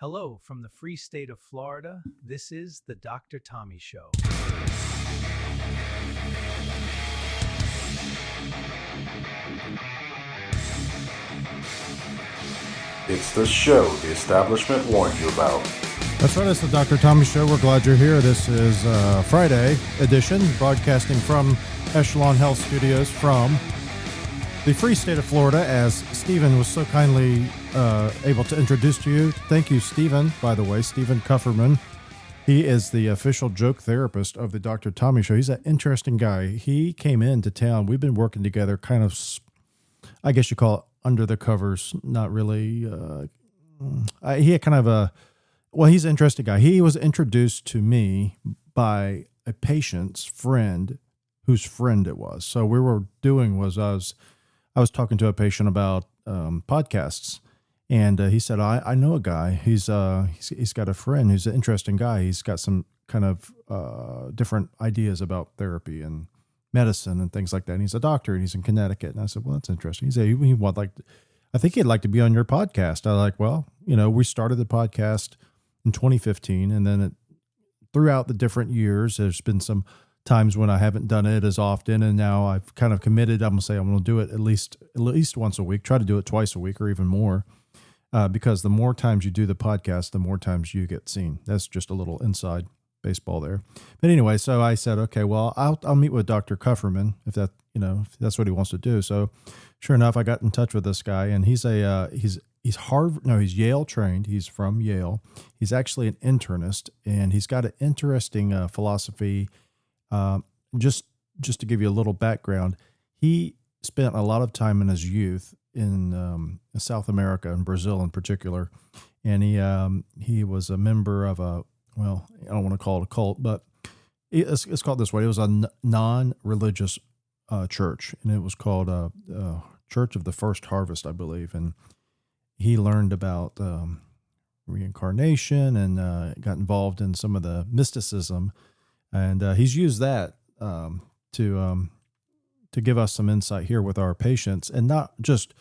Hello from the free state of Florida. This is the Dr. Tommy Show. It's the show the establishment warned you about. That's right, it's the Dr. Tommy Show. We're glad you're here. This is Friday edition, broadcasting from Echelon Health Studios from the free state of Florida, as Stephen was so kindly able to introduce to you. Thank you, Stephen, by the way, Stephen Kufferman. He is the official joke therapist of the Dr. Tommy Show. He's an interesting guy. He came into town. We've been working together kind of, I guess you call it under the covers, not really. He had kind of a, well, he's an interesting guy. He was introduced to me by a patient's friend whose friend it was. So we were doing was I was talking to a patient about podcasts, and he said, I know a guy. He's got a friend who's an interesting guy. He's got some kind of different ideas about therapy and medicine and things like that. And he's a doctor, and he's in Connecticut. And I said, well, that's interesting. He said, I think he'd like to be on your podcast. I was like, well, we started the podcast in 2015, and then throughout the different years, there's been some times when I haven't done it as often, and now I've kind of committed. I'm going to do it at least once a week. Try to do it twice a week or even more, because the more times you do the podcast, the more times you get seen. That's just a little inside baseball there. But anyway, so I said, okay, well, I'll meet with Dr. Kufferman if that's what he wants to do. So sure enough, I got in touch with this guy, and he's Yale trained. He's from Yale. He's actually an internist, and he's got an interesting philosophy. Just to give you a little background, he spent a lot of time in his youth in South America and Brazil in particular, and he was a member of I don't want to call it a cult, but it's called this way. It was a non-religious church, and it was called Church of the First Harvest, I believe, and he learned about reincarnation and got involved in some of the mysticism. And he's used that to give us some insight here with our patients, and not just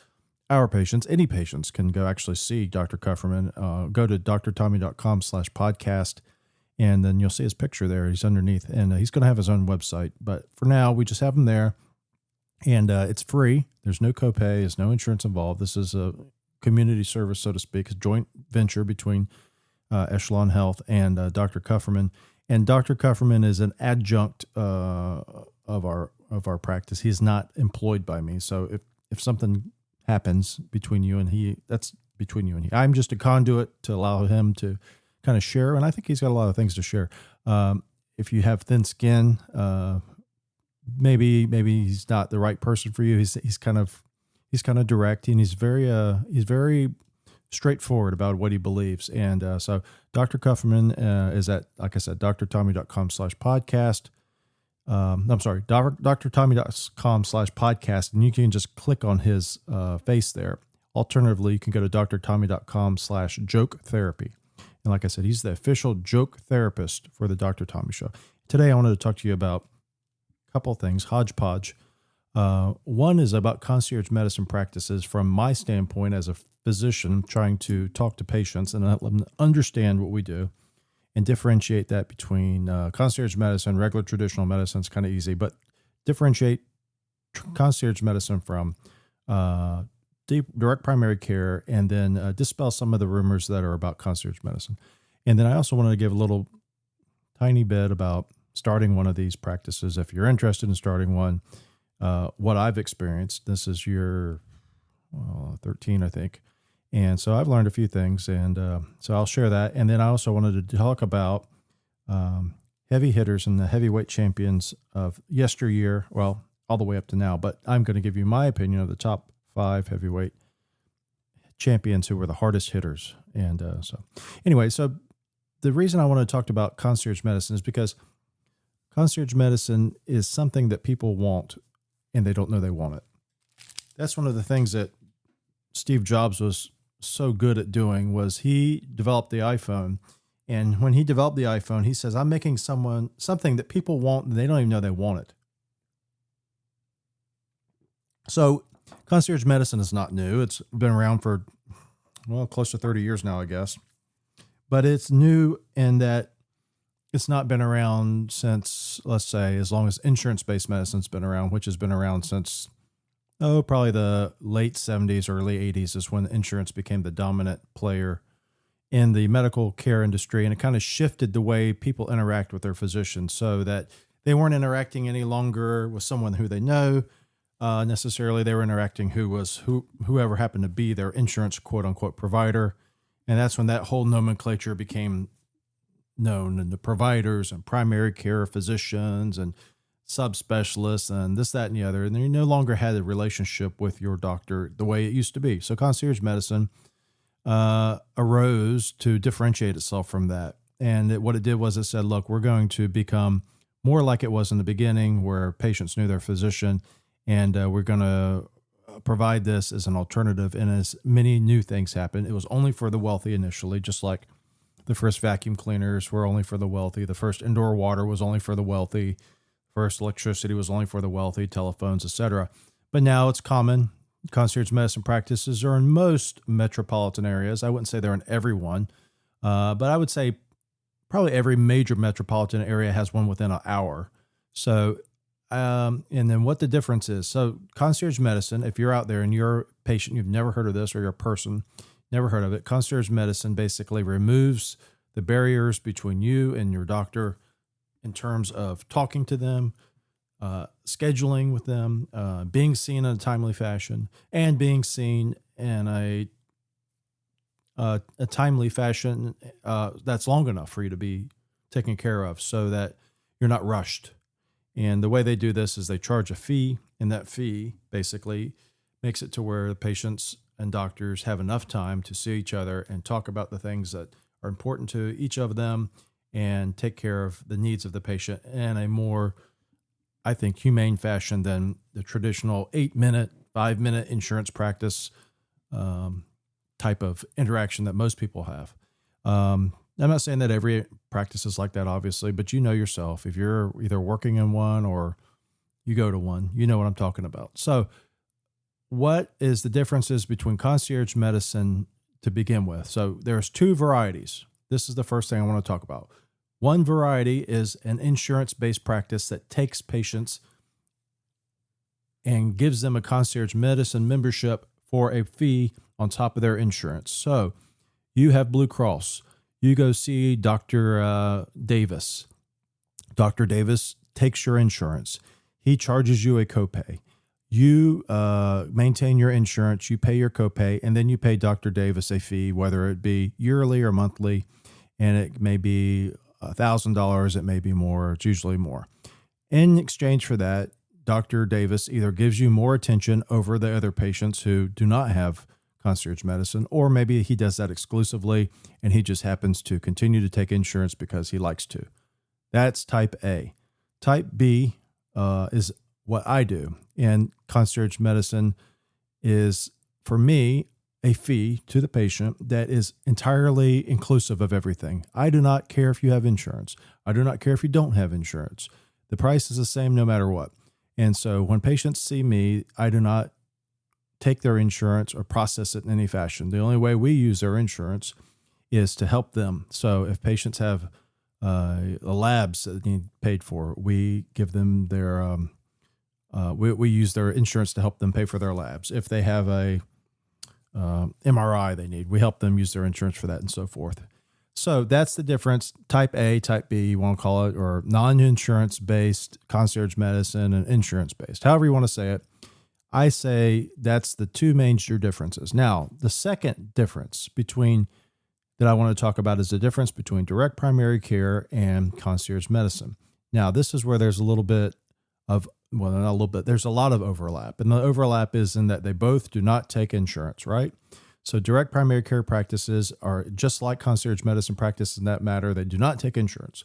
our patients. Any patients can go actually see Dr. Kufferman. Go to drtommy.com/podcast, and then you'll see his picture there. He's underneath, and he's going to have his own website. But for now, we just have him there, and it's free. There's no copay. There's no insurance involved. This is a community service, so to speak, a joint venture between Echelon Health and Dr. Kufferman. And Dr. Kufferman is an adjunct of our practice. He's not employed by me. So if something happens between you and he, that's between you and he. I'm just a conduit to allow him to kind of share. And I think he's got a lot of things to share. If you have thin skin, maybe he's not the right person for you. He's kind of direct, and he's very straightforward about what he believes. And so Dr. Kufferman is at, like I said, drtommy.com/podcast. I'm sorry, drtommy.com/podcast, and you can just click on his face there. Alternatively, you can go to drtommy.com/joke therapy. And like I said, he's the official joke therapist for the Dr. Tommy Show. Today, I wanted to talk to you about a couple of things, hodgepodge. One is about concierge medicine practices from my standpoint as a physician trying to talk to patients and let them understand what we do and differentiate that between concierge medicine, regular traditional medicine. It's kind of easy, but differentiate concierge medicine from deep direct primary care, and then dispel some of the rumors that are about concierge medicine. And then I also wanted to give a little tiny bit about starting one of these practices. If you're interested in starting one, what I've experienced. This is year 13, I think. And so I've learned a few things, and so I'll share that. And then I also wanted to talk about heavy hitters and the heavyweight champions of yesteryear, well, all the way up to now. But I'm going to give you my opinion of the top 5 heavyweight champions who were the hardest hitters. And so the reason I want to talk about concierge medicine is because concierge medicine is something that people want, and they don't know they want it. That's one of the things that Steve Jobs was so good at doing. Was he developed the iPhone, and when he developed the iPhone, he says, I'm making something that people want, and they don't even know they want it. So concierge medicine is not new. It's been around for, close to 30 years now, I guess. but it's new in that it's not been around since, let's say, as long as insurance-based medicine's been around, which has been around since, probably the late 70s, early 80s is when insurance became the dominant player in the medical care industry. And it kind of shifted the way people interact with their physicians so that they weren't interacting any longer with someone who they know necessarily. They were interacting whoever happened to be their insurance quote unquote provider. And that's when that whole nomenclature became known, and the providers and primary care physicians and subspecialists and this, that, and the other. And you no longer had a relationship with your doctor the way it used to be. So concierge medicine arose to differentiate itself from that. And what it did was it said, look, we're going to become more like it was in the beginning, where patients knew their physician, and we're going to provide this as an alternative. And as many new things happened, it was only for the wealthy initially, just like the first vacuum cleaners were only for the wealthy. The first indoor water was only for the wealthy. First electricity was only for the wealthy, telephones, etc. But now it's common. Concierge medicine practices are in most metropolitan areas. I wouldn't say they're in every one, but I would say probably every major metropolitan area has one within an hour. So, and then what the difference is. So concierge medicine, if you're out there and you're a patient, you've never heard of this, or you're a person, never heard of it. Concierge medicine basically removes the barriers between you and your doctor in terms of talking to them, scheduling with them, being seen in a timely fashion, and being seen in a timely fashion that's long enough for you to be taken care of so that you're not rushed. And the way they do this is they charge a fee, and that fee basically makes it to where the patients and doctors have enough time to see each other and talk about the things that are important to each of them and take care of the needs of the patient in a more, I think, humane fashion than the traditional 8-minute, 5-minute insurance practice type of interaction that most people have. I'm not saying that every practice is like that, obviously, but you know yourself. If you're either working in one or you go to one, you know what I'm talking about. So what is the differences between concierge medicine to begin with? So there's two varieties. This is the first thing I want to talk about. One variety is an insurance-based practice that takes patients and gives them a concierge medicine membership for a fee on top of their insurance. So you have Blue Cross. You go see Dr. Davis. Dr. Davis takes your insurance. He charges you a copay. You maintain your insurance, you pay your copay, and then you pay Dr. Davis a fee, whether it be yearly or monthly, and it may be $1,000, it may be more, it's usually more. In exchange for that, Dr. Davis either gives you more attention over the other patients who do not have concierge medicine, or maybe he does that exclusively and he just happens to continue to take insurance because he likes to. That's type A. Type B is what I do. And concierge medicine is, for me, a fee to the patient that is entirely inclusive of everything. I do not care if you have insurance. I do not care if you don't have insurance. The price is the same no matter what. And so when patients see me, I do not take their insurance or process it in any fashion. The only way we use their insurance is to help them. So if patients have labs that they need paid for, we give them their we use their insurance to help them pay for their labs. If they have a MRI they need, we help them use their insurance for that, and so forth. So that's the difference. Type A, type B, you want to call it, or non-insurance based concierge medicine and insurance based, however you want to say it. I say that's the two major differences. Now, the second difference that I want to talk about is the difference between direct primary care and concierge medicine. Now, this is where there's a little bit of, well, not a little bit, there's a lot of overlap. And the overlap is in that they both do not take insurance, right? So direct primary care practices are just like concierge medicine practices in that matter. They do not take insurance.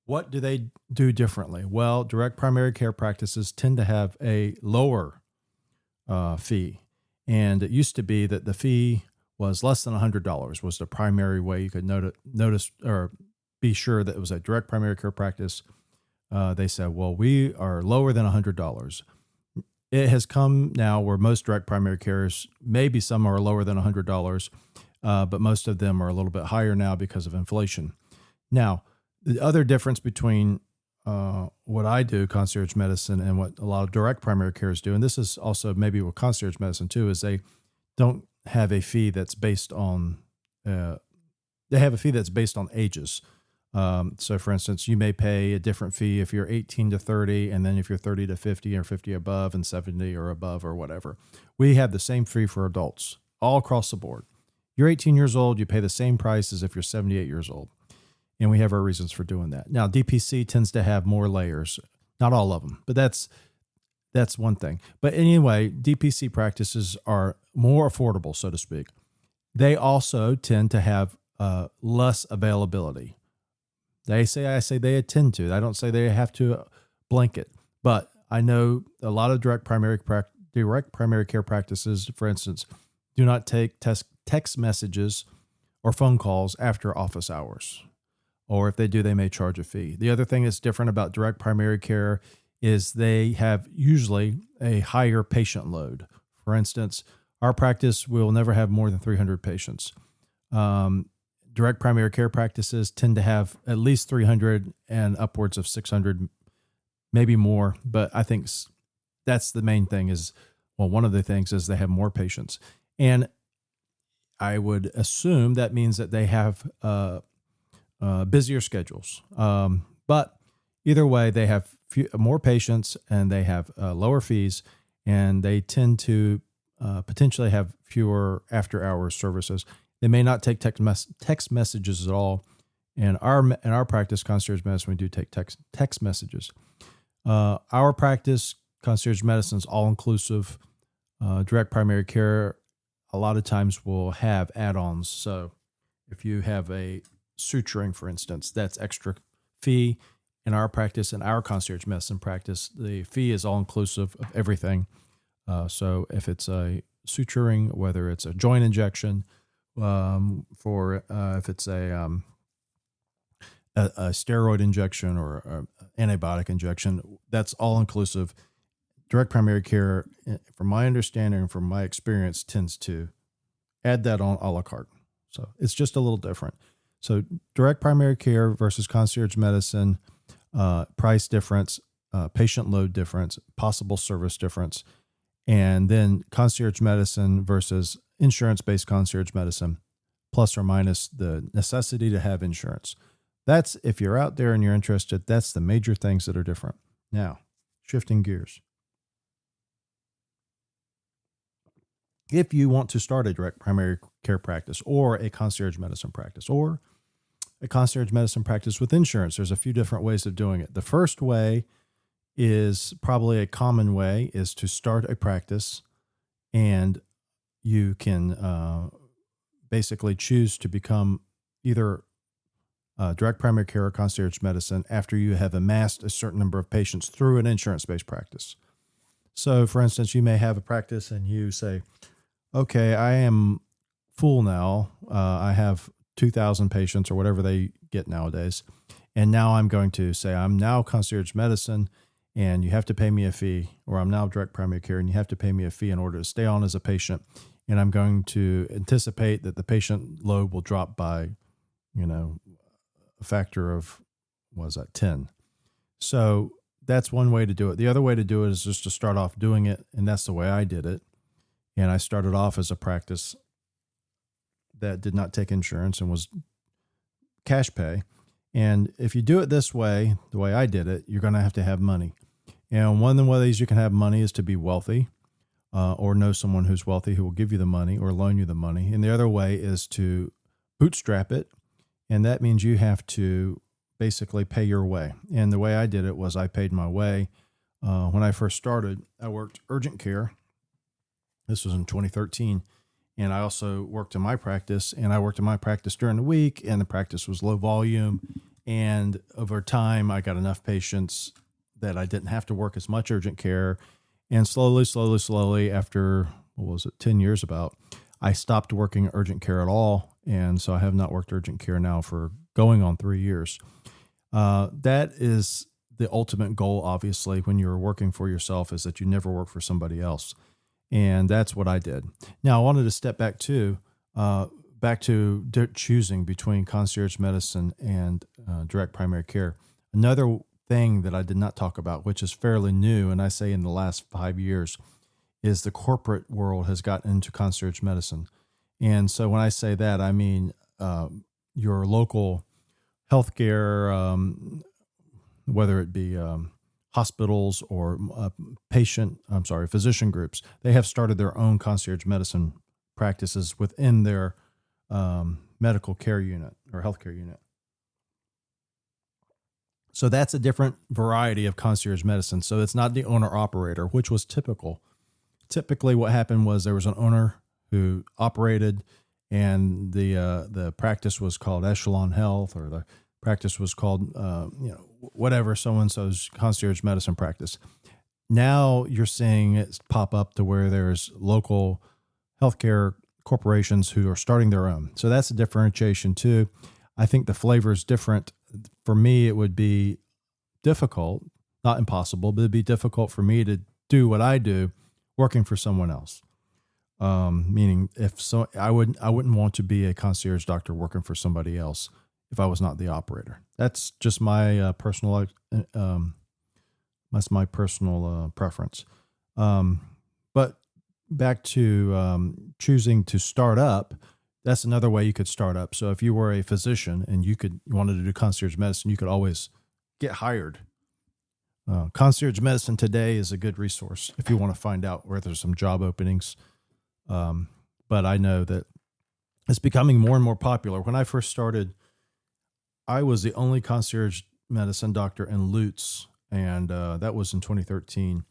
What do they do differently? Well, direct primary care practices tend to have a lower fee. And it used to be that the fee was less than $100 was the primary way you could notice or be sure that it was a direct primary care practice. They said, well, we are lower than $100. It has come now where most direct primary cares, maybe some are lower than $100. but most of them are a little bit higher now because of inflation. Now, the other difference between what I do, concierge medicine, and what a lot of direct primary cares do, and this is also maybe with concierge medicine too, is they don't have a fee that's based on they have a fee that's based on ages. So, for instance, you may pay a different fee if you're 18 to 30, and then if you're 30 to 50 or 50 above and 70 or above or whatever. We have the same fee for adults all across the board. You're 18 years old, you pay the same price as if you're 78 years old. And we have our reasons for doing that. Now, DPC tends to have more layers, not all of them, but that's one thing. But anyway, DPC practices are more affordable, so to speak. They also tend to have less availability. I say they tend to. I don't say they have to blanket, but I know a lot of direct primary care practices, for instance, do not take text messages or phone calls after office hours. Or if they do, they may charge a fee. The other thing that's different about direct primary care is they have usually a higher patient load. For instance, our practice will never have more than 300 patients. Direct primary care practices tend to have at least 300 and upwards of 600, maybe more. But I think that's the main thing one of the things is they have more patients. And I would assume that means that they have busier schedules. But either way, they have more patients and they have lower fees, and they tend to potentially have fewer after-hours services. They may not take text messages at all. In our practice, concierge medicine, we do take text messages. Our practice, concierge medicine, is all-inclusive. Direct primary care, a lot of times will have add-ons. So if you have a suturing, for instance, that's extra fee. In our practice, in our concierge medicine practice, the fee is all-inclusive of everything. So if it's a suturing, whether it's a joint injection, if it's a steroid injection or an antibiotic injection, that's all-inclusive. Direct primary care, from my understanding and from my experience, tends to add that on a la carte. So it's just a little different. So direct primary care versus concierge medicine, price difference, patient load difference, possible service difference, and then concierge medicine versus insurance-based concierge medicine, plus or minus the necessity to have insurance. That's, if you're out there and you're interested, that's the major things that are different. Now, shifting gears. If you want to start a direct primary care practice or a concierge medicine practice or a concierge medicine practice with insurance, there's a few different ways of doing it. The first way is probably a common way is to start a practice, and you can basically choose to become either direct primary care or concierge medicine after you have amassed a certain number of patients through an insurance-based practice. So, for instance, you may have a practice and you say, okay, I am full now. I have 2,000 patients or whatever they get nowadays. And now I'm going to say I'm now concierge medicine and you have to pay me a fee, or I'm now direct primary care and you have to pay me a fee in order to stay on as a patient. And I'm going to anticipate that the patient load will drop by, a factor of, 10. So that's one way to do it. The other way to do it is just to start off doing it. And that's the way I did it. And I started off as a practice that did not take insurance and was cash pay. And if you do it this way, the way I did it, you're going to have money. And one of the ways you can have money is to be wealthy, or know someone who's wealthy who will give you the money or loan you the money. And the other way is to bootstrap it. And that means you have to basically pay your way. And the way I did it was I paid my way. When I first started, I worked urgent care. This was in 2013. And I also worked in my practice, and I worked in my practice during the week, and the practice was low volume. And over time, I got enough patients that I didn't have to work as much urgent care. And slowly, after, 10 years about, I stopped working urgent care at all. And so I have not worked urgent care now for going on 3 years. That is the ultimate goal, obviously, when you're working for yourself, is that you never work for somebody else. And that's what I did. Now, I wanted to step back too. back to choosing between concierge medicine and direct primary care. Another thing that I did not talk about, which is fairly new, and I say in the last 5 years, is the corporate world has gotten into concierge medicine. And so when I say that, I mean your local healthcare, whether it be hospitals or physician groups, they have started their own concierge medicine practices within their medical care unit or healthcare unit. So that's a different variety of concierge medicine. So it's not the owner operator, which was typical. Typically what happened was there was an owner who operated, and the practice was called Echelon Health, or the practice was called, whatever, so-and-so's concierge medicine practice. Now you're seeing it pop up to where there's local healthcare corporations who are starting their own. So that's a differentiation too. I think the flavor is different. For me, it would be difficult, not impossible, but it'd be difficult for me to do what I do working for someone else. Meaning I wouldn't want to be a concierge doctor working for somebody else if I was not the operator. That's just my personal preference. But back to choosing to start up, that's another way you could start up. So if you were a physician and you wanted to do concierge medicine, you could always get hired. Concierge medicine today is a good resource if you want to find out where there's some job openings. But I know that it's becoming more and more popular. When I first started, I was the only concierge medicine doctor in Lutz, and that was in 2013.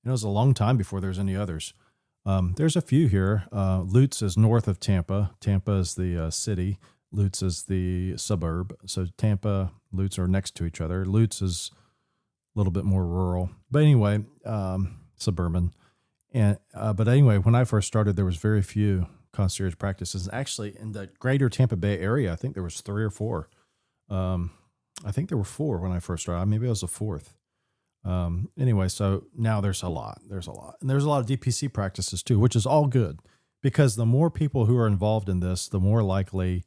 It was a long time before there's any others. There's a few here. Lutz is north of Tampa. Tampa is the city. Lutz is the suburb. So Tampa, Lutz are next to each other. Lutz is a little bit more rural, but anyway, suburban. And but anyway, when I first started, there was very few concierge practices. Actually, in the greater Tampa Bay area, I think there was 3 or 4. I think there were 4 when I first started. Maybe I was the 4th. Anyway, so now there's a lot. And there's a lot of DPC practices too, which is all good, because the more people who are involved in this, the more likely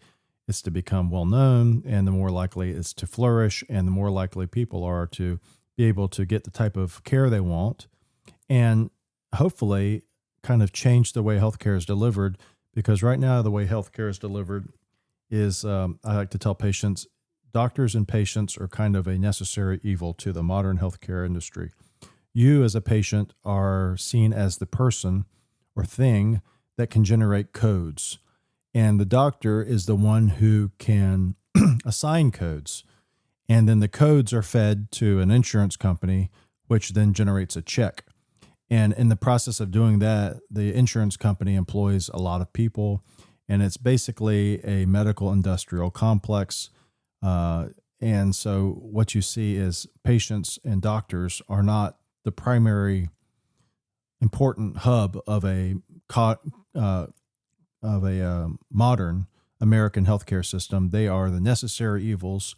it's to become well known, and the more likely it's to flourish, and the more likely people are to be able to get the type of care they want, and hopefully kind of change the way healthcare is delivered. Because right now, the way healthcare is delivered is, I like to tell patients, doctors and patients are kind of a necessary evil to the modern healthcare industry. You as a patient are seen as the person or thing that can generate codes, and the doctor is the one who can assign codes. And then the codes are fed to an insurance company, which then generates a check. And in the process of doing that, the insurance company employs a lot of people, and it's basically a medical industrial complex. And so what you see is patients and doctors are not the primary important hub of a modern American healthcare system. They are the necessary evils.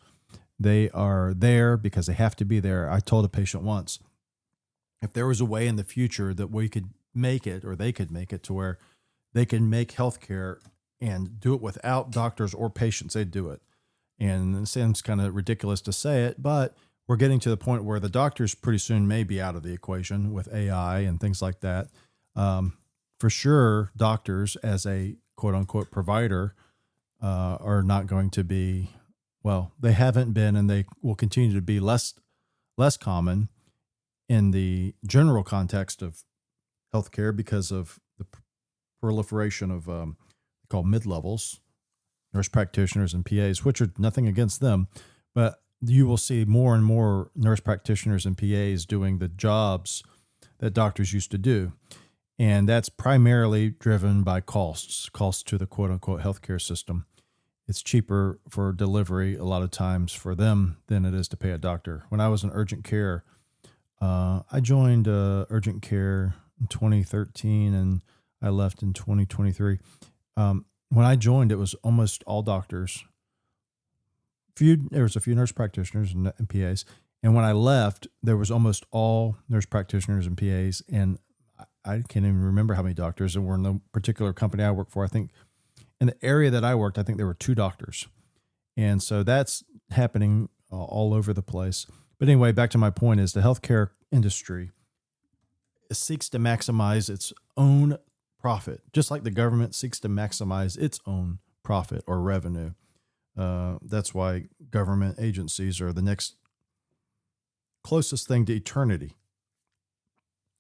They are there because they have to be there. I told a patient once, if there was a way in the future that we could make it, or they could make it to where they can make healthcare and do it without doctors or patients, they'd do it. And it seems kind of ridiculous to say it, but we're getting to the point where the doctors pretty soon may be out of the equation with AI and things like that. For sure, doctors as a quote unquote provider are not going to be, well, they haven't been, and they will continue to be less common in the general context of healthcare because of the proliferation of called mid-levels, nurse practitioners and PAs, which are nothing against them, but you will see more and more nurse practitioners and PAs doing the jobs that doctors used to do. And that's primarily driven by costs to the quote unquote healthcare system. It's cheaper for delivery a lot of times for them than it is to pay a doctor. When I was in urgent care, I joined urgent care in 2013 and I left in 2023. When I joined, it was almost all doctors. There was a few nurse practitioners and PAs. And when I left, there was almost all nurse practitioners and PAs. And I can't even remember how many doctors there were in the particular company I worked for. I think In the area that I worked, I think there were 2 doctors. And so that's happening all over the place. But anyway, back to my point is the healthcare industry seeks to maximize its own profit, just like the government seeks to maximize its own profit or revenue. That's why government agencies are the next closest thing to eternity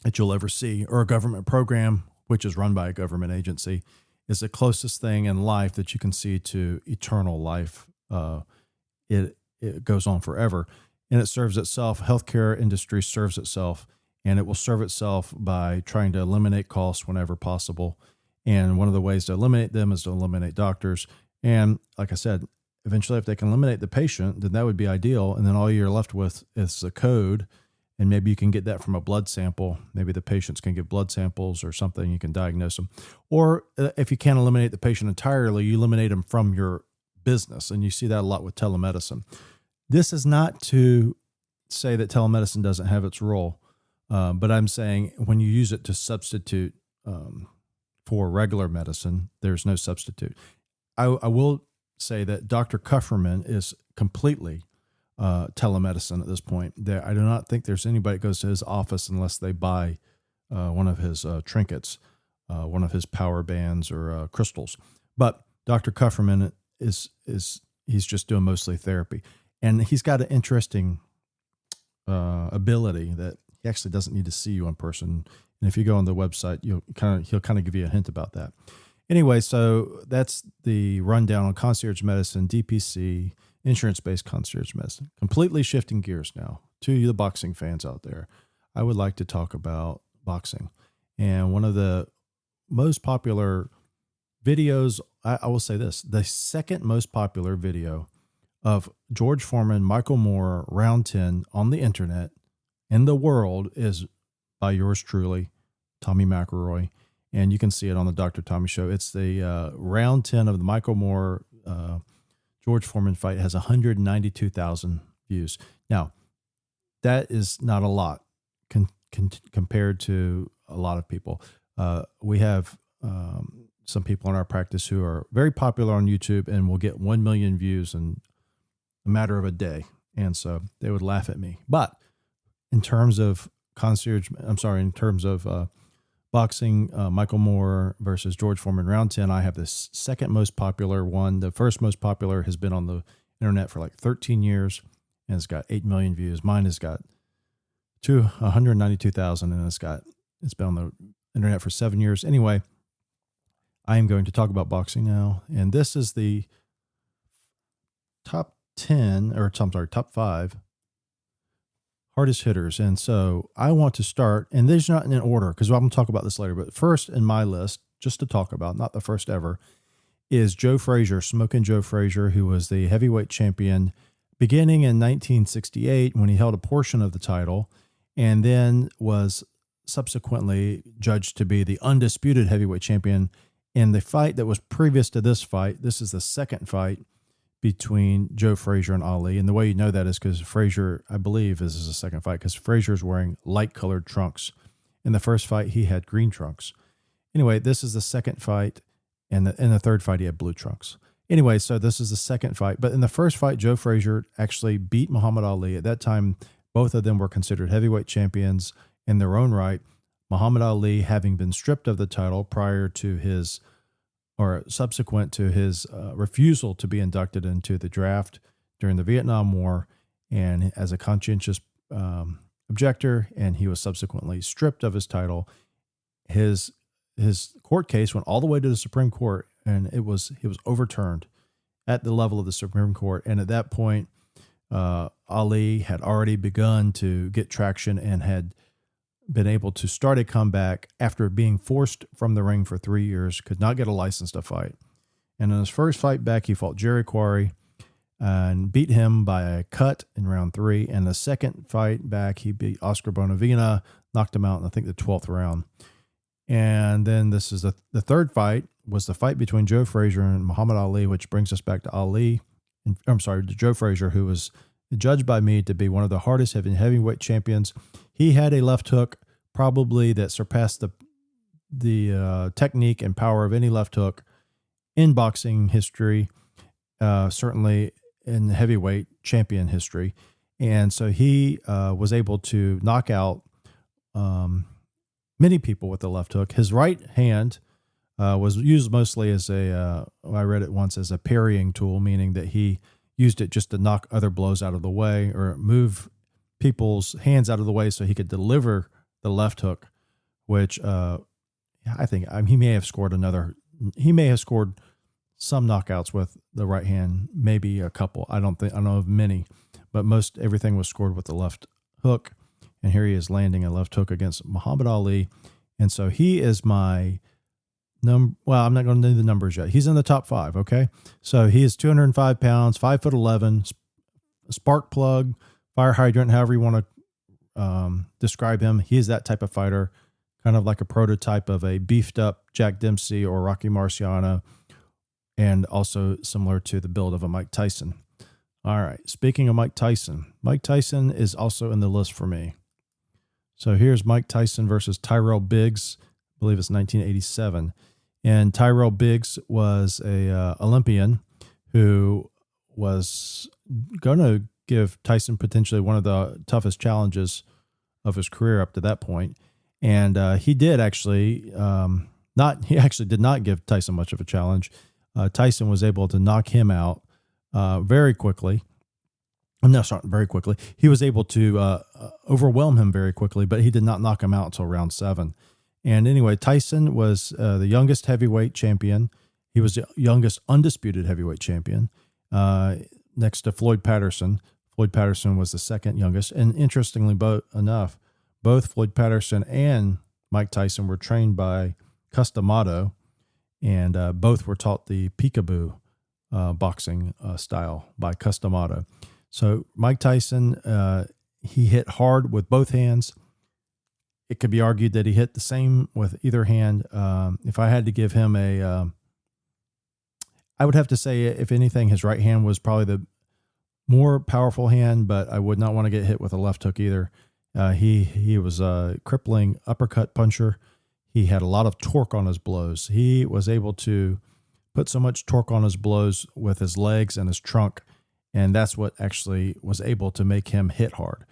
that you'll ever see, or a government program, which is run by a government agency, is the closest thing in life that you can see to eternal life. It goes on forever, and it serves itself. Healthcare industry serves itself, and it will serve itself by trying to eliminate costs whenever possible. And one of the ways to eliminate them is to eliminate doctors. And like I said, eventually, if they can eliminate the patient, then that would be ideal. And then all you're left with is the code. And maybe you can get that from a blood sample. Maybe the patients can get blood samples or something. You can diagnose them. Or if you can't eliminate the patient entirely, you eliminate them from your business. And you see that a lot with telemedicine. This is not to say that telemedicine doesn't have its role, but I'm saying when you use it to substitute for regular medicine, there's no substitute. I will say that Dr. Kufferman is completely telemedicine at this point. I do not think there's anybody that goes to his office unless they buy one of his trinkets, one of his power bands or crystals. But Dr. Kufferman he's just doing mostly therapy, and he's got an interesting ability that he actually doesn't need to see you in person. And if you go on the website, he'll kind of give you a hint about that. Anyway, so that's the rundown on concierge medicine, DPC, insurance-based concierge medicine. Completely shifting gears now to you, the boxing fans out there. I would like to talk about boxing. And one of the most popular videos, I will say this, the second most popular video of George Foreman, Michael Moore, round 10 on the internet in the world is by yours truly, Tommy McElroy. And you can see it on the Dr. Tommy Show. It's the round 10 of the Michael Moore George Foreman fight. It has 192,000 views. Now, that is not a lot compared to a lot of people. We have some people in our practice who are very popular on YouTube and will get 1 million views in a matter of a day. And so they would laugh at me. But in terms of boxing, Michael Moore versus George Foreman, round 10, I have the second most popular one. The first most popular has been on the internet for like 13 years, and it's got 8 million views. Mine has got 192,000, and it's been on the internet for 7 years. Anyway, I am going to talk about boxing now, and this is the top 5 hardest hitters. And so I want to start, and these are not in order because I'm going to talk about this later, but first in my list, just to talk about, not the first ever, is Joe Frazier, Smoking Joe Frazier, who was the heavyweight champion beginning in 1968 when he held a portion of the title, and then was subsequently judged to be the undisputed heavyweight champion in the fight that was previous to this fight. This is the second fight between Joe Frazier and Ali. And the way you know that is because Frazier, I believe, this is the second fight because Frazier is wearing light-colored trunks. In the first fight, he had green trunks. Anyway, this is the second fight, and in the third fight, he had blue trunks. Anyway, so this is the second fight. But in the first fight, Joe Frazier actually beat Muhammad Ali. At that time, both of them were considered heavyweight champions in their own right. Muhammad Ali having been stripped of the title prior to his or subsequent to his refusal to be inducted into the draft during the Vietnam War, and as a conscientious objector, and he was subsequently stripped of his title. His court case went all the way to the Supreme Court, and he was overturned at the level of the Supreme Court. And at that point, Ali had already begun to get traction and had been able to start a comeback after being forced from the ring for 3 years, could not get a license to fight. And in his first fight back, he fought Jerry Quarry and beat him by a cut in round 3. And the second fight back, he beat Oscar Bonavena, knocked him out in, I think, the 12th round. And then this is the third fight, was the fight between Joe Frazier and Muhammad Ali, which brings us back to to Joe Frazier, who was judged by me to be one of the hardest heavyweight champions. He had a left hook probably that surpassed the technique and power of any left hook in boxing history, certainly in heavyweight champion history. And so he was able to knock out many people with the left hook. His right hand was used mostly as I read it once as a parrying tool, meaning that he used it just to knock other blows out of the way or move people's hands out of the way so he could deliver the left hook, which I think he may have scored some knockouts with the right hand, maybe a couple. I don't know of many, but everything was scored with the left hook. And here he is landing a left hook against Muhammad Ali. And so he is my well, I'm not going to do the numbers yet. He's in the top 5. Okay. So he is 205 pounds, 5'11", spark plug, fire hydrant, however you want to describe him. He is that type of fighter, kind of like a prototype of a beefed up Jack Dempsey or Rocky Marciano, and also similar to the build of a Mike Tyson. All right. Speaking of Mike Tyson is also in the list for me. So here's Mike Tyson versus Tyrell Biggs. I believe it's 1987. And Tyrell Biggs was a Olympian who was going to give Tyson potentially one of the toughest challenges of his career up to that point. And he did actually he actually did not give Tyson much of a challenge. Tyson was able to knock him out very quickly. No, sorry, very quickly. He was able to overwhelm him very quickly, but he did not knock him out until round 7. And anyway, Tyson was the youngest heavyweight champion. He was the youngest undisputed heavyweight champion, next to Floyd Patterson. Floyd Patterson was the second youngest. And interestingly enough, both Floyd Patterson and Mike Tyson were trained by Customato, and both were taught the peekaboo boxing style by Customato. So Mike Tyson, he hit hard with both hands. It could be argued that he hit the same with either hand. If I had to give him I would have to say, if anything, his right hand was probably the more powerful hand, but I would not want to get hit with a left hook either. He was a crippling uppercut puncher. He had a lot of torque on his blows. He was able to put so much torque on his blows with his legs and his trunk, and that's what actually was able to make him hit hard.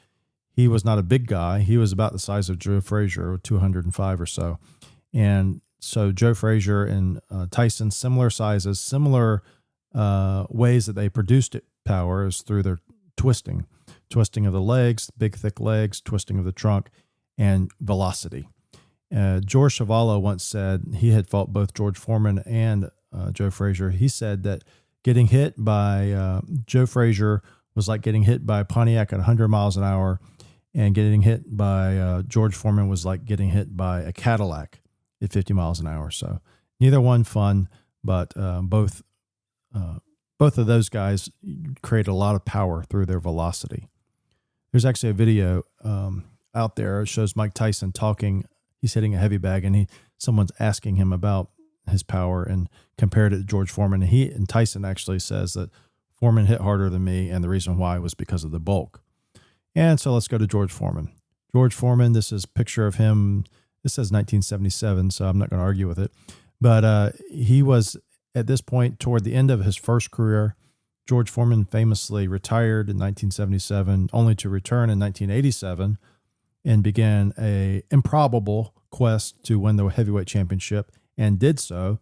He was not a big guy. He was about the size of Joe Frazier, 205 or so. And so Joe Frazier and Tyson, similar sizes, similar ways that they produced power is through their twisting of the legs, big, thick legs, twisting of the trunk, and velocity. George Chuvalo once said, he had fought both George Foreman and Joe Frazier. He said that getting hit by Joe Frazier was like getting hit by a Pontiac at 100 miles an hour, and getting hit by George Foreman was like getting hit by a Cadillac at 50 miles an hour. So neither one fun, but both of those guys create a lot of power through their velocity. There's actually a video out there. It shows Mike Tyson talking. He's hitting a heavy bag, and someone's asking him about his power and compared it to George Foreman. And Tyson actually says that Foreman hit harder than me, and the reason why was because of the bulk. And so let's go to George Foreman. George Foreman, this is a picture of him. This says 1977, so I'm not going to argue with it. But he was, at this point, toward the end of his first career. George Foreman famously retired in 1977, only to return in 1987 and began a improbable quest to win the heavyweight championship, and did so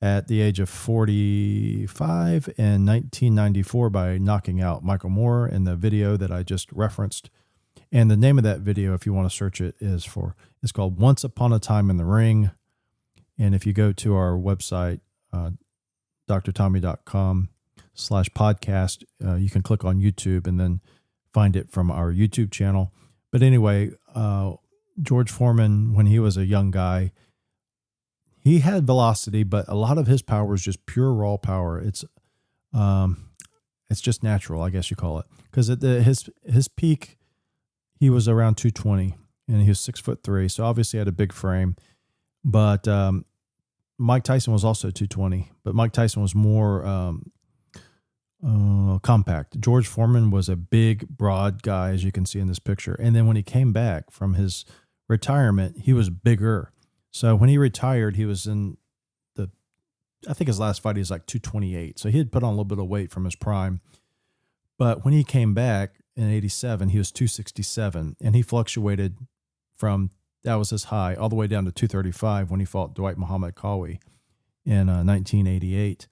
at the age of 45 in 1994 by knocking out Michael Moore in the video that I just referenced. And the name of that video, if you want to search it, it's called Once Upon a Time in the Ring. And if you go to our website, drtommy.com/podcast, you can click on YouTube and then find it from our YouTube channel. But anyway, George Foreman, when he was a young guy, he had velocity, but a lot of his power was just pure raw power. It's just natural, I guess you call it. Because at his peak, he was around 220, and he was 6'3", so obviously had a big frame. But Mike Tyson was also 220, but Mike Tyson was more compact. George Foreman was a big, broad guy, as you can see in this picture. And then when he came back from his retirement, he was bigger. So when he retired, he was in the I think his last fight he was like 228. So he had put on a little bit of weight from his prime. But when he came back in 87, he was 267, and he fluctuated from, that was his high, all the way down to 235 when he fought Dwight Muhammad Qawi in 1988.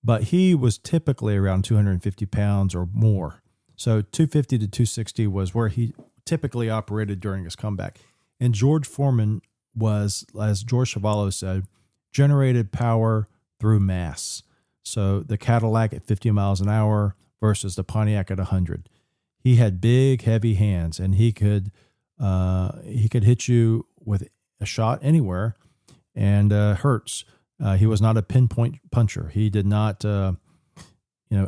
But he was typically around 250 pounds or more. So 250 to 260 was where he typically operated during his comeback. And George Foreman was, as George Chuvalo said, generated power through mass. So the Cadillac at 50 miles an hour versus the Pontiac at 100. He had big, heavy hands, and he could hit you with a shot anywhere, and hurts. He was not a pinpoint puncher. He did not,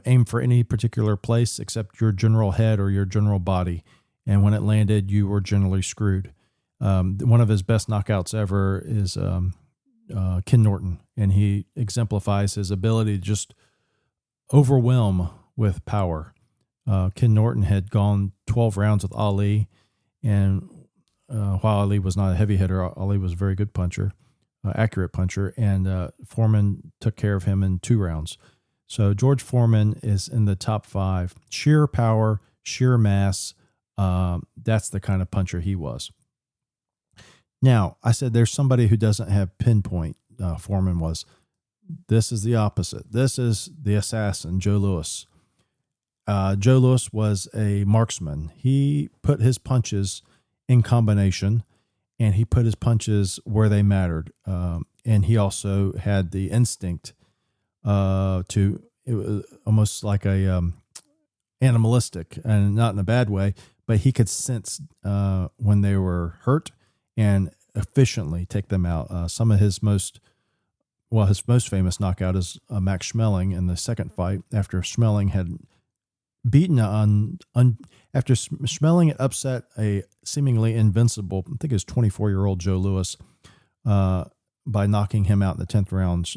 aim for any particular place except your general head or your general body. And when it landed, you were generally screwed. One of his best knockouts ever is Ken Norton, and he exemplifies his ability to just overwhelm with power. Ken Norton had gone 12 rounds with Ali, and while Ali was not a heavy hitter, Ali was a very good puncher, accurate puncher, and Foreman took care of him in 2 rounds. So George Foreman is in the top 5. Sheer power, sheer mass, that's the kind of puncher he was. Now, I said there's somebody who doesn't have pinpoint. Foreman was. This is the opposite. This is the assassin, Joe Louis. Joe Louis was a marksman. He put his punches in combination, and he put his punches where they mattered. And he also had the instinct it was almost like a animalistic, and not in a bad way, but he could sense when they were hurt and efficiently take them out. Some of his most famous knockout is Max Schmeling in the second fight, after Schmeling had beaten after Schmeling had upset a seemingly invincible, I think it was 24-year-old Joe Louis, by knocking him out in the 10th round.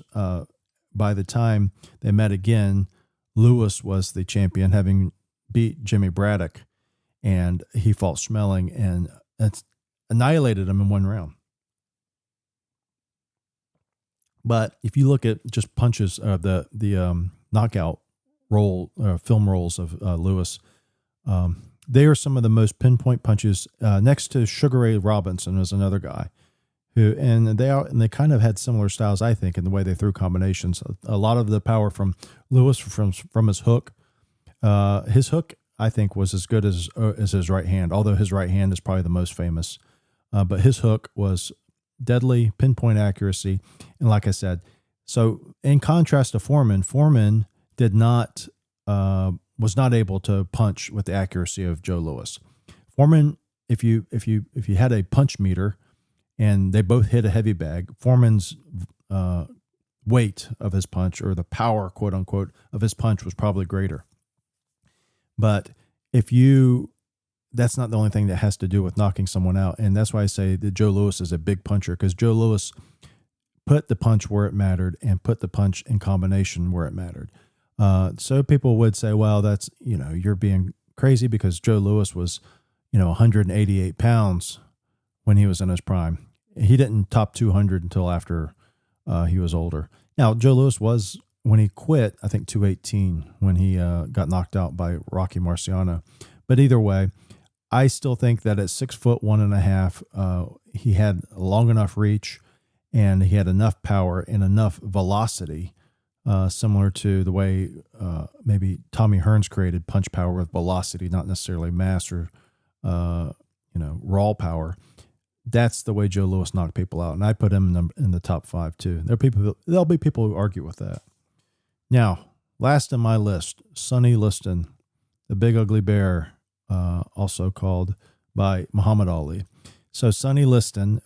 By the time they met again, Louis was the champion, having beat Jimmy Braddock, and he fought Schmeling and annihilated him in 1 round. But if you look at just punches, the knockout film rolls of Louis, they are some of the most pinpoint punches. Next to Sugar Ray Robinson was another guy they kind of had similar styles, I think, in the way they threw combinations. A lot of the power from Louis from his hook. His hook, I think, was as good as his right hand, although his right hand is probably the most famous. But his hook was deadly, pinpoint accuracy. And like I said, so in contrast to Foreman did not, was not able to punch with the accuracy of Joe Louis. Foreman, if you had a punch meter and they both hit a heavy bag, Foreman's weight of his punch, or the power, quote unquote, of his punch was probably greater. But that's not the only thing that has to do with knocking someone out. And that's why I say that Joe Louis is a big puncher, because Joe Louis put the punch where it mattered and put the punch in combination where it mattered. So people would say, well, that's, you're being crazy, because Joe Louis was, 188 pounds when he was in his prime. He didn't top 200 until after he was older. Now, Joe Louis was, when he quit, I think 218 when he got knocked out by Rocky Marciano. But either way, I still think that at 6'1.5", he had long enough reach, and he had enough power and enough velocity, similar to the way maybe Tommy Hearns created punch power with velocity, not necessarily mass or raw power. That's the way Joe Louis knocked people out, and I put him in the top 5 too. There'll be people who argue with that. Now, last on my list, Sonny Liston, the Big Ugly Bear, also called by Muhammad Ali. So Sonny Liston,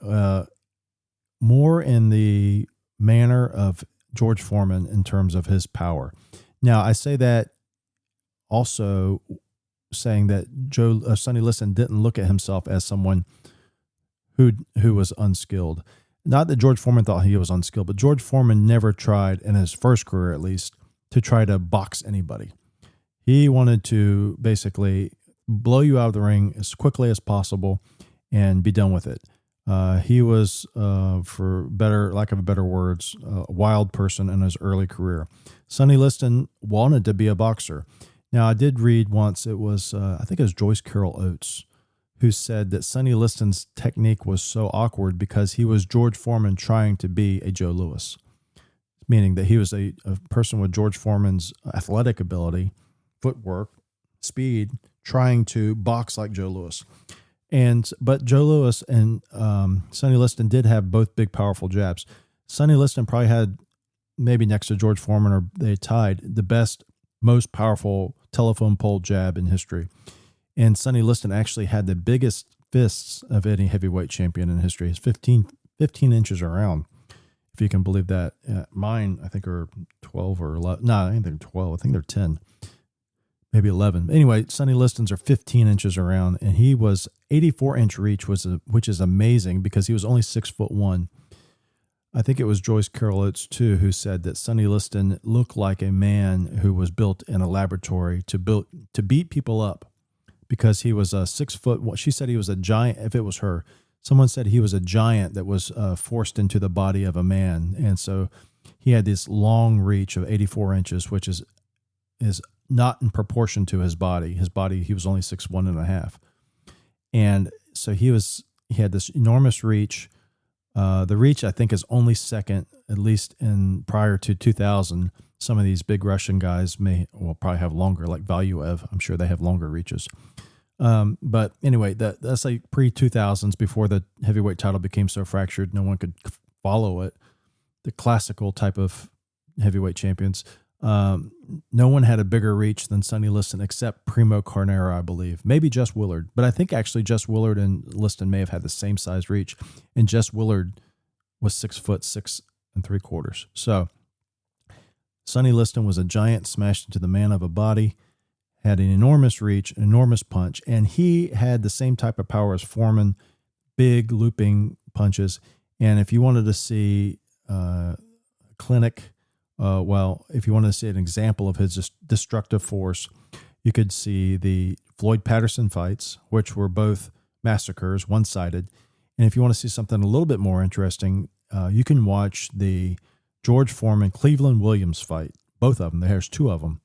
more in the manner of George Foreman in terms of his power. Now, I say that also saying that Sonny Liston didn't look at himself as someone who was unskilled. Not that George Foreman thought he was unskilled, but George Foreman never tried, in his first career at least, to try to box anybody. He wanted to basically blow you out of the ring as quickly as possible and be done with it. He was, for lack of better words, a wild person in his early career. Sonny Liston wanted to be a boxer. Now, I did read once, it was, I think it was Joyce Carol Oates, who said that Sonny Liston's technique was so awkward because he was George Foreman trying to be a Joe Louis, meaning that he was a person with George Foreman's athletic ability, footwork, speed, trying to box like Joe Louis. But Joe Louis and Sonny Liston did have both big, powerful jabs. Sonny Liston probably had, maybe next to George Foreman, or they tied, the best, most powerful telephone pole jab in history. And Sonny Liston actually had the biggest fists of any heavyweight champion in history. It's 15 inches around, if you can believe that. Mine, I think, are 12 or 11. No, I think they're 12. I think they're 10, maybe 11. Anyway, Sonny Liston's are 15 inches around, and he was 84-inch reach, which is amazing because he was only 6'1". I think it was Joyce Carol Oates, too, who said that Sonny Liston looked like a man who was built in a laboratory to beat people up, because he was a 6 foot. She said he was a giant. If it was her, someone said he was a giant that was forced into the body of a man. And so he had this long reach of 84 inches, which is not in proportion to his body. His body, he was only 6'1.5". And so he had this enormous reach. The reach, I think, is only second, at least prior to 2000. Some of these big Russian guys will probably have longer, like Valuev. I'm sure they have longer reaches. But anyway, that's like pre-2000s, before the heavyweight title became so fractured no one could follow it. The classical type of heavyweight champions. No one had a bigger reach than Sonny Liston except Primo Carnera, I believe. Maybe Jess Willard. But I think actually Jess Willard and Liston may have had the same size reach. And Jess Willard was 6'6¾". So Sonny Liston was a giant smashed into the man of a body, had an enormous reach, an enormous punch, and he had the same type of power as Foreman, big looping punches. And if you wanted to see clinic, if you wanted to see an example of his destructive force, you could see the Floyd Patterson fights, which were both massacres, one-sided. And if you want to see something a little bit more interesting, you can watch the George Foreman Cleveland Williams fight, both of them. There's two of them.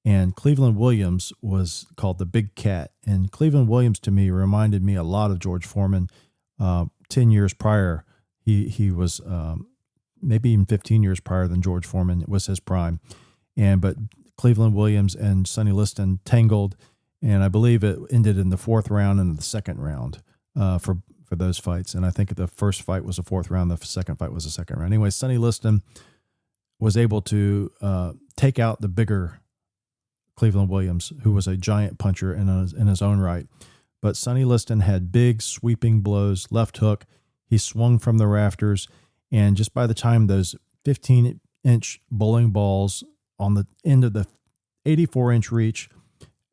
And Cleveland Williams was called the Big Cat. And Cleveland Williams, to me, reminded me a lot of George Foreman. 10 years prior, he was maybe even 15 years prior than George Foreman was his prime. But Cleveland Williams and Sonny Liston tangled, and I believe it ended in the fourth round and the second round for those fights. And I think the first fight was the fourth round, the second fight was the second round. Anyway, Sonny Liston was able to take out the bigger Cleveland Williams, who was a giant puncher in his own right. But Sonny Liston had big sweeping blows, left hook. He swung from the rafters, and just by the time those 15-inch bowling balls on the end of the 84-inch reach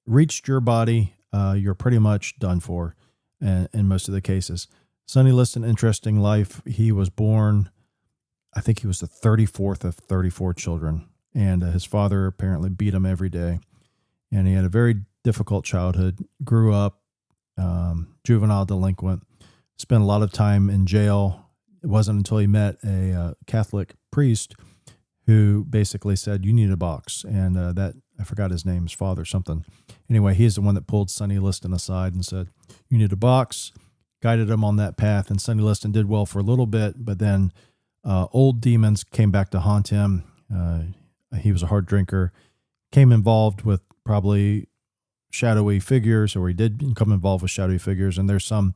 reached your body, you're pretty much done for in most of the cases. Sonny Liston, interesting life. He was born, I think he was the 34th of 34 children, and his father apparently beat him every day. And he had a very difficult childhood, grew up juvenile delinquent, spent a lot of time in jail. It wasn't until he met a Catholic priest who basically said, "You need a box." And I forgot his name, his father, something. Anyway, he's the one that pulled Sonny Liston aside and said, "You need a box," guided him on that path. And Sonny Liston did well for a little bit, but then old demons came back to haunt him. He was a hard drinker, came involved with probably shadowy figures, or he did become involved with shadowy figures. And there's some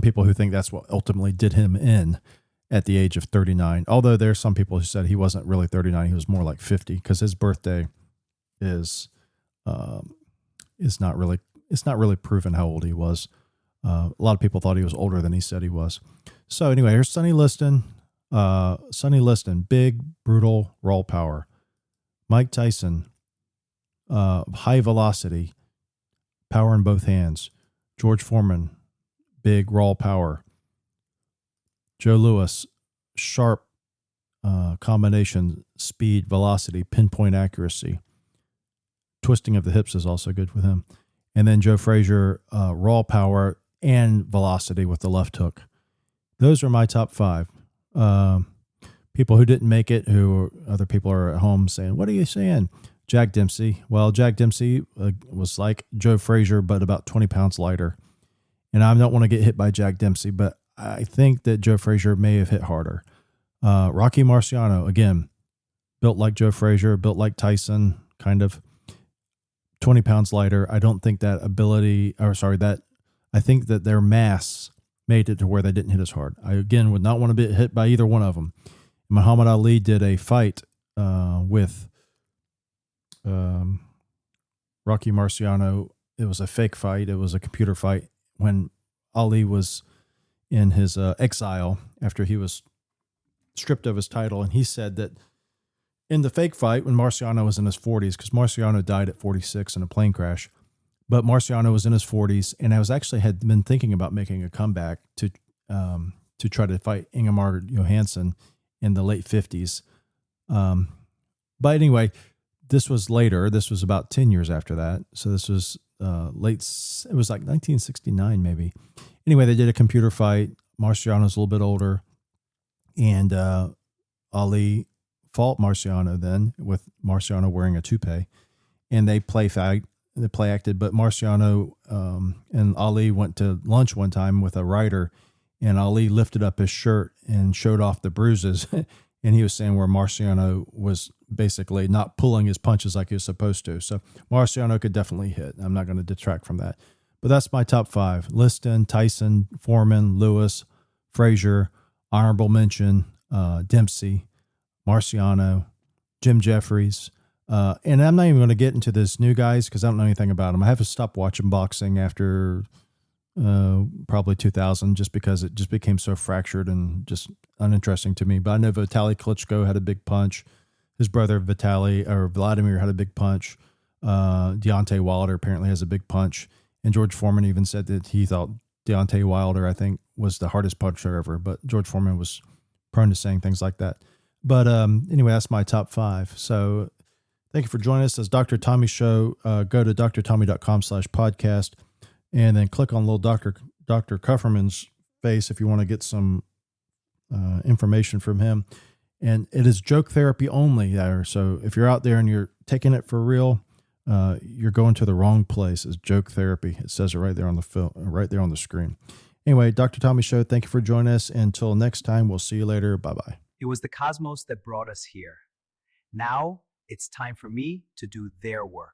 people who think that's what ultimately did him in at the age of 39. Although there's some people who said he wasn't really 39, he was more like 50, because his birthday is not really proven how old he was. A lot of people thought he was older than he said he was. So anyway, here's Sonny Liston. Sonny Liston, big, brutal, raw power. Mike Tyson, high velocity, power in both hands. George Foreman, big, raw power. Joe Louis, sharp combination, speed, velocity, pinpoint accuracy. Twisting of the hips is also good with him. And then Joe Frazier, raw power and velocity with the left hook. those are my top 5. People who didn't make it, who other people are at home saying, what are you saying? Jack Dempsey. Well, Jack Dempsey was like Joe Frazier, but about 20 pounds lighter. And I don't want to get hit by Jack Dempsey, but I think that Joe Frazier may have hit harder. Rocky Marciano, again, built like Joe Frazier, built like Tyson, kind of 20 pounds lighter. I don't think that I think that their mass made it to where they didn't hit as hard. I, again, would not want to be hit by either one of them. Muhammad Ali did a fight with Rocky Marciano. It was a fake fight. It was a computer fight when Ali was in his exile after he was stripped of his title. And he said that in the fake fight, when Marciano was in his 40s, because Marciano died at 46 in a plane crash, but Marciano was in his 40s, and I had been thinking about making a comeback to try to fight Ingemar Johansson in the late 50s. But anyway, this was later. This was about 10 years after that. So this was it was like 1969 maybe. Anyway, they did a computer fight. Marciano's a little bit older. And Ali fought Marciano then, with Marciano wearing a toupee. And they play acted, but Marciano and Ali went to lunch one time with a writer, and Ali lifted up his shirt and showed off the bruises. And he was saying where Marciano was basically not pulling his punches like he was supposed to. So Marciano could definitely hit. I'm not going to detract from that. But that's my top 5. Liston, Tyson, Foreman, Lewis, Frazier, honorable mention, Dempsey, Marciano, Jim Jeffries. And I'm not even going to get into this new guys because I don't know anything about them. I have to stop watching boxing after probably 2000 just because it just became so fractured and just uninteresting to me. But I know Vitaly Klitschko had a big punch. His brother Vladimir had a big punch. Deontay Wilder apparently has a big punch. And George Foreman even said that he thought Deontay Wilder, I think, was the hardest puncher ever. But George Foreman was prone to saying things like that. But anyway, that's my top 5. So thank you for joining us. As Dr. Tommy Show. Go to drtommy.com/podcast and then click on little Dr. Kufferman's face if you want to get some information from him. And it is joke therapy only there. So if you're out there and you're taking it for real, you're going to the wrong place. It's joke therapy. It says it right there on the film, right there on the screen. Anyway, Dr. Tommy Show, thank you for joining us. Until next time, we'll see you later. Bye-bye. It was the cosmos that brought us here. Now it's time for me to do their work.